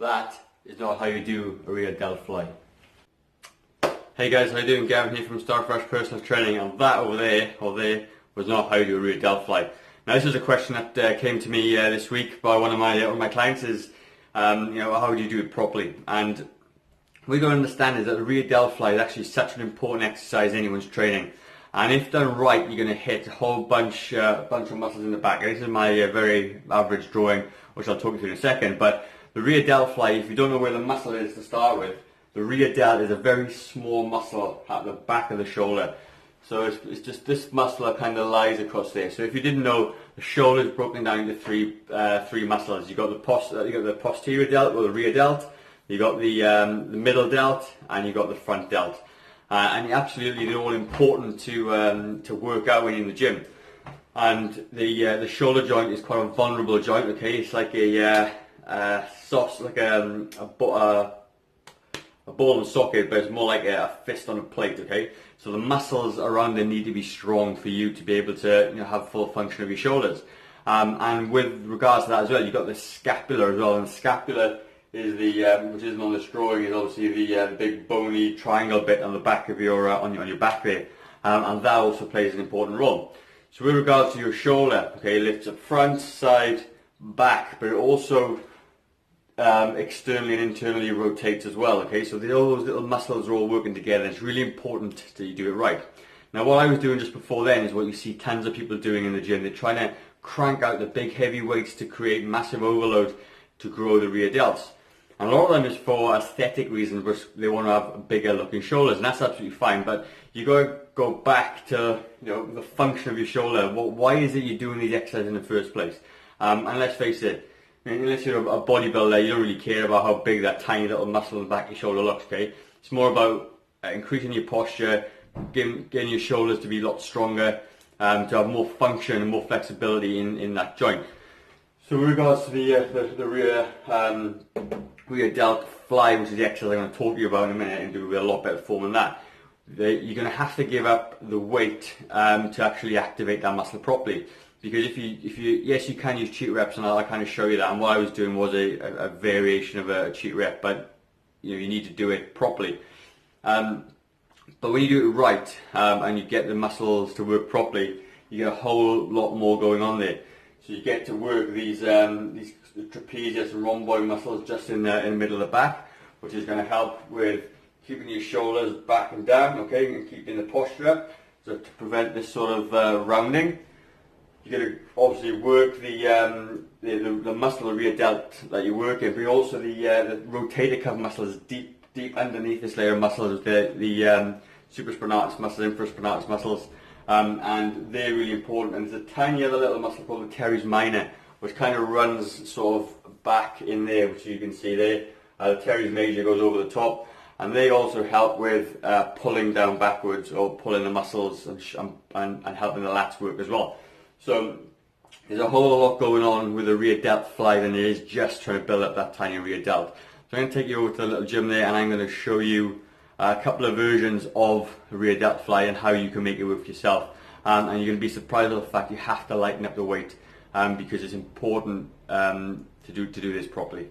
That is not how you do a rear delt fly. Hey guys, how you doing? Gavin here from Starfresh Personal Training, and that over there was not how you do a rear delt fly. Now this is a question that came to me this week by one of my clients is, how do you do it properly? And what you got to understand is that the rear delt fly is actually such an important exercise in anyone's training. And if done right, you're going to hit a whole bunch of muscles in the back. This is my very average drawing, which I'll talk you through in a second. But the rear delt fly, if you don't know where the muscle is to start with, the rear delt is a very small muscle at the back of the shoulder. So it's just this muscle that kind of lies across there. So if you didn't know, the shoulder is broken down into three muscles. You got the posterior delt or the rear delt. You got the middle delt, and you got the front delt. And absolutely, they're all important to work out when you're in the gym. And the shoulder joint is quite a vulnerable joint. Okay, it's like a ball and socket, but it's more like a fist on a plate. Okay, so the muscles around there need to be strong for you to be able to have full function of your shoulders. And with regards to that as well, you've got the scapula as well, and the scapula is which isn't on this drawing, is obviously the big bony triangle bit on the back of your on your back there, and that also plays an important role. So with regards to your shoulder, okay, it lifts up front, side, back, but it also externally and internally rotates as well. Okay, so all those little muscles are all working together. It's really important that you do it right. Now, what I was doing just before then is what you see tons of people doing in the gym. They're trying to crank out the big heavy weights to create massive overload to grow the rear delts. And a lot of them is for aesthetic reasons, where they want to have bigger looking shoulders, and that's absolutely fine. But you got to go back to the function of your shoulder. Why is it you're doing these exercises in the first place? And let's face it, unless you're a bodybuilder, you don't really care about how big that tiny little muscle in the back of your shoulder looks. Okay, it's more about increasing your posture, getting your shoulders to be a lot stronger, to have more function and more flexibility in that joint. So with regards to the rear delt fly, which is the exercise I'm going to talk to you about in a minute and do a lot better form than that, you're going to have to give up the weight to actually activate that muscle properly. Because if you yes, you can use cheat reps, and I'll kind of show you that. And what I was doing was a variation of a cheat rep, but you need to do it properly. But when you do it right and you get the muscles to work properly, you get a whole lot more going on there. So you get to work these trapezius and rhomboid muscles just in the middle of the back, which is going to help with keeping your shoulders back and down, okay, and keeping the posture up, so to prevent this sort of rounding. You're going to obviously work the muscle, the rear delt that you're working, but also the rotator cuff muscle is deep underneath this layer of muscles, the supraspinatus muscles, infraspinatus muscles. And they're really important. And there's a tiny other little muscle called the teres minor, which kind of runs sort of back in there, which you can see there. The teres major goes over the top, and they also help with pulling down backwards or pulling the muscles and helping the lats work as well. So there's a whole lot going on with the rear delt fly than there is just trying to build up that tiny rear delt. So I'm going to take you over to the little gym there, and I'm going to show you a couple of versions of the rear delt fly and how you can make it work for yourself. And you're going to be surprised at the fact you have to lighten up the weight because it's important to do this properly.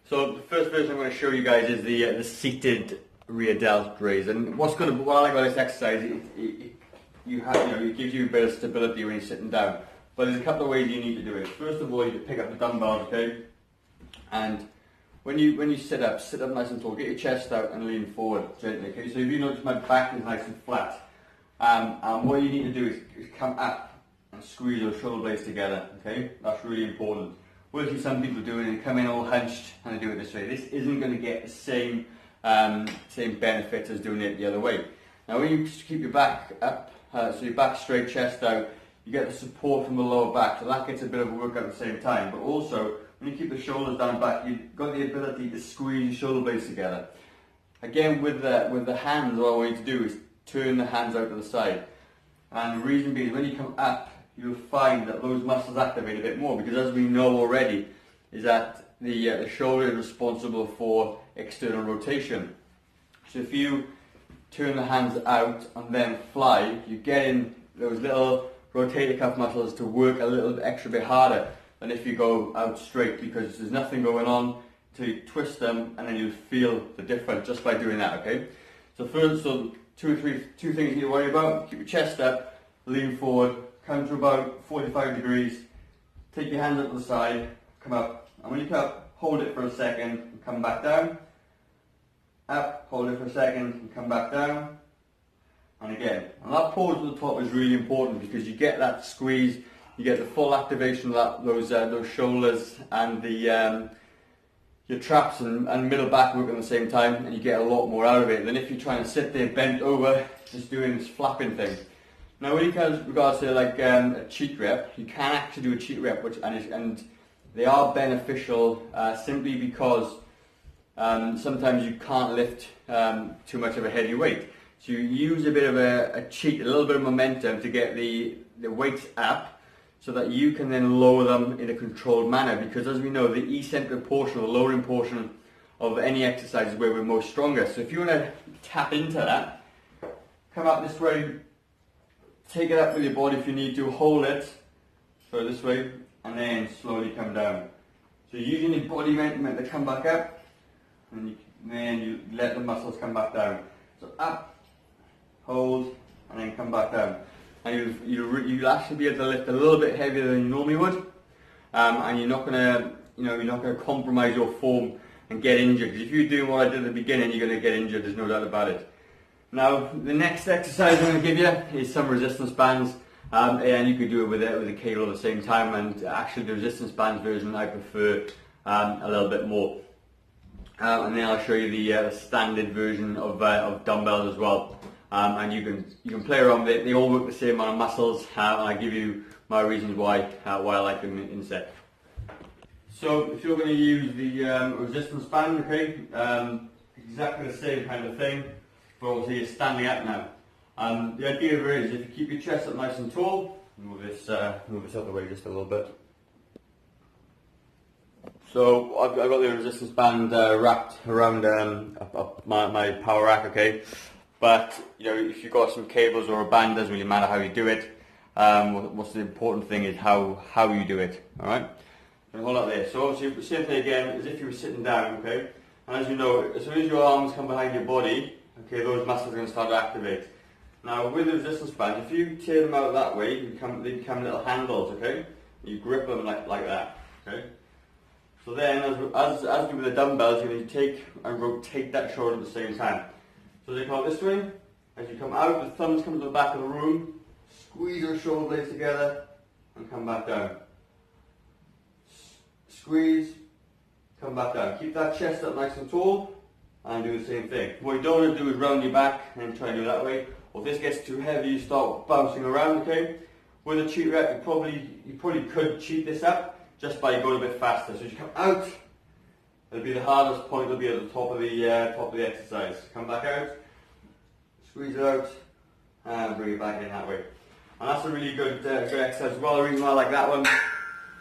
So the first version I'm going to show you guys is the seated rear delt raise. And what I like about this exercise, it gives you a bit of stability when you're sitting down. But there's a couple of ways you need to do it. First of all, you pick up the dumbbells, okay, and when you sit up nice and tall. Get your chest out and lean forward gently. Okay, so if you notice my back is nice and flat, and what you need to do is come up and squeeze your shoulder blades together. Okay, that's really important. We'll see some people do it and come in all hunched and they do it this way. This isn't going to get the same benefits as doing it the other way. Now, when you keep your back up, so your back straight, chest out, you get the support from the lower back, so that gets a bit of a workout at the same time. But also, when you keep the shoulders down back, you've got the ability to squeeze your shoulder blades together. Again, with the hands, what I want you to do is turn the hands out to the side. And the reason being, when you come up, you'll find that those muscles activate a bit more, because as we know already, is that the shoulder is responsible for external rotation. So if you turn the hands out and then fly, you get in those little rotator cuff muscles to work a little extra bit harder than if you go out straight, because there's nothing going on till you twist them, and then you'll feel the difference just by doing that, okay? So first, two things you need to worry about. Keep your chest up, lean forward, come to about 45 degrees, take your hands up to the side, come up, and when you come up, hold it for a second, and come back down. Up, hold it for a second, and come back down. And again, and that pause at the top is really important because you get that squeeze, you get the full activation of those shoulders and the your traps and middle back work at the same time, and you get a lot more out of it than if you're trying to sit there bent over just doing this flapping thing. Now when it comes regards to like a cheat rep, you can actually do a cheat rep, and they are beneficial simply because sometimes you can't lift too much of a heavy weight. So you use a bit of a cheat, a little bit of momentum to get the weights up, so that you can then lower them in a controlled manner, because as we know, the eccentric portion, the lowering portion of any exercise is where we're most strongest. So if you want to tap into that, come up this way, take it up with your body if you need to, hold it, so this way, and then slowly come down. So using your body meant to come back up, and then you let the muscles come back down. So up, hold, and then come back down. And you'll actually be able to lift a little bit heavier than you normally would, and you're not gonna compromise your form and get injured. Because if you're doing what I did at the beginning, you're gonna get injured. There's no doubt about it. Now, the next exercise I'm gonna give you is some resistance bands, and you could do it with a cable at the same time. And actually, the resistance bands version I prefer a little bit more. And then I'll show you the standard version of dumbbells as well. And you can play around with it. They all work the same amount of muscles, and I'll give you my reasons why I like them in set. So if you're going to use the resistance band, okay, exactly the same kind of thing, but obviously you're standing up now. The idea of it is if you keep your chest up nice and tall, move this out of the way just a little bit. So I've got the resistance band wrapped around my power rack, okay. But if you've got some cables or a band, doesn't really matter how you do it. What's the important thing is how you do it. All right. So hold up there. So obviously, same thing again as if you were sitting down, okay. And as you know, as soon as your arms come behind your body, okay, those muscles are going to start to activate. Now with the resistance band, if you turn them out that way, they become little handles, okay. You grip them like that, okay. So then, as you do with the dumbbells, you're going to take and rotate that shoulder at the same time. So they come out this way. As you come out, the thumbs come to the back of the room. Squeeze your shoulder blades together and come back down. Squeeze, come back down. Keep that chest up nice and tall, and do the same thing. What you don't want to do is round your back and try and do it that way. Or if this gets too heavy, you start bouncing around. Okay. With a cheat rep, you probably could cheat this up just by going a bit faster. So as you come out, it'll be the hardest point. It'll be at the top of the exercise. Come back out, squeeze it out, and bring it back in that way. And that's a really good exercise as well. The reason why I like that one,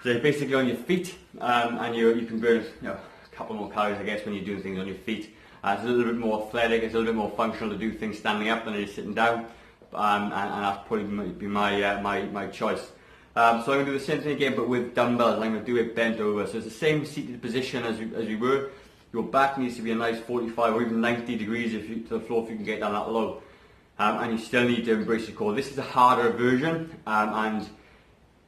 so you're basically on your feet, and you can burn a couple more calories, I guess, when you're doing things on your feet. It's a little bit more athletic. It's a little bit more functional to do things standing up than it is sitting down, and that's probably be my choice. So I'm going to do the same thing again, but with dumbbells. I'm going to do it bent over. So it's the same seated position as you were. Your back needs to be a nice 45 or even 90 degrees to the floor if you can get down that low. And you still need to embrace your core. This is a harder version, and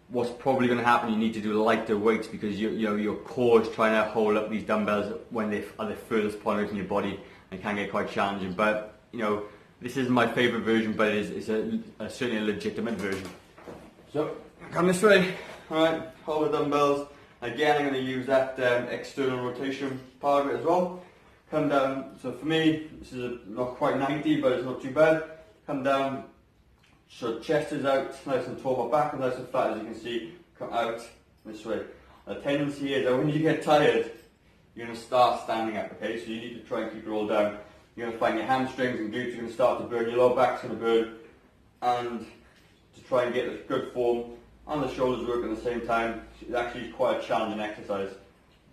what's probably going to happen, you need to do lighter weights because your core is trying to hold up these dumbbells when they're at the furthest point out in your body, and it can get quite challenging. But this isn't my favourite version, but it's certainly a legitimate version. So come this way, alright, hold the dumbbells. Again, I'm going to use that external rotation part of it as well. Come down, so for me, this is not quite 90, but it's not too bad. Come down, so chest is out, nice and tall, my back is nice and flat, as you can see. Come out this way. The tendency is that when you get tired, you're going to start standing up, okay? So you need to try and keep it all down. You're going to find your hamstrings and glutes are going to start to burn, your lower back's going to burn, and to try and get this good form, and the shoulders work at the same time. It's actually quite a challenging exercise,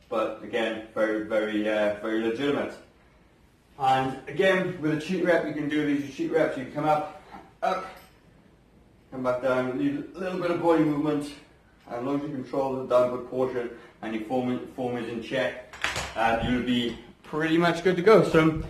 but again, very legitimate. And again, with a cheat rep, you can do these cheat reps. You can come up, come back down. Need a little bit of body movement, and as long as you control the downward portion and your form is in check, you'll be pretty much good to go. So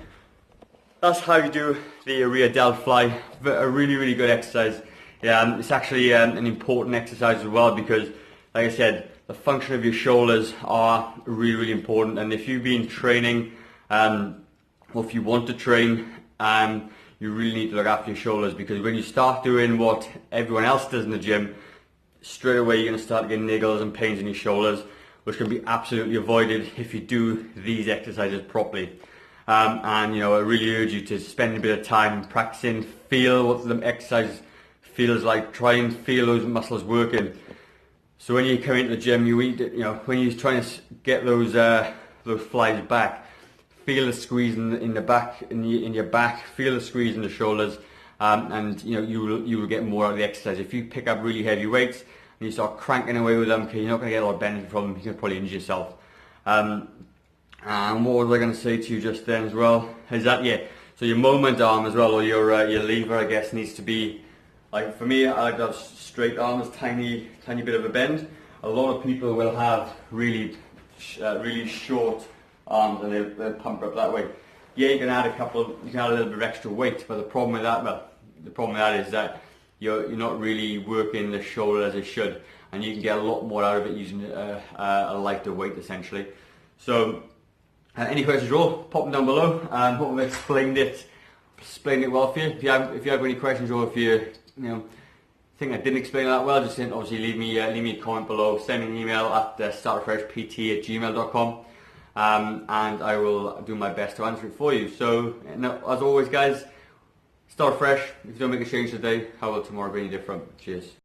that's how you do the rear delt fly. A really, really good exercise. Yeah, it's actually an important exercise as well because, like I said, the function of your shoulders are really, really important. And if you've been training, or if you want to train, you really need to look after your shoulders, because when you start doing what everyone else does in the gym, straight away you're going to start getting niggles and pains in your shoulders, which can be absolutely avoided if you do these exercises properly. And you know, I really urge you to spend a bit of time practicing, feel what the exercise feels like, try and feel those muscles working. So when you come into the gym, when you're trying to get those flies back, feel the squeeze in the back, in your back, feel the squeeze in the shoulders, and you will get more out of the exercise. If you pick up really heavy weights and you start cranking away with them, okay, you're not going to get a lot of benefit from them. You can probably injure yourself. And what was I going to say to you just then as well? Is that, yeah, so your moment arm as well, or your lever, I guess, needs to be, like for me, I like to have straight arms, tiny bit of a bend. A lot of people will have really short arms and they'll pump up that way. Yeah, you can add a little bit of extra weight, but the problem with that is that you're not really working the shoulder as it should, and you can get a lot more out of it using a lighter weight essentially. So any questions at all, pop them down below. Hope I've explained it well for you. If you have any questions, or if you think I didn't explain that well, just obviously leave me a comment below. Send me an email at startrefreshpt@gmail.com. And I will do my best to answer it for you. So, as always guys, start fresh. If you don't make a change today, how will tomorrow be any different? Cheers.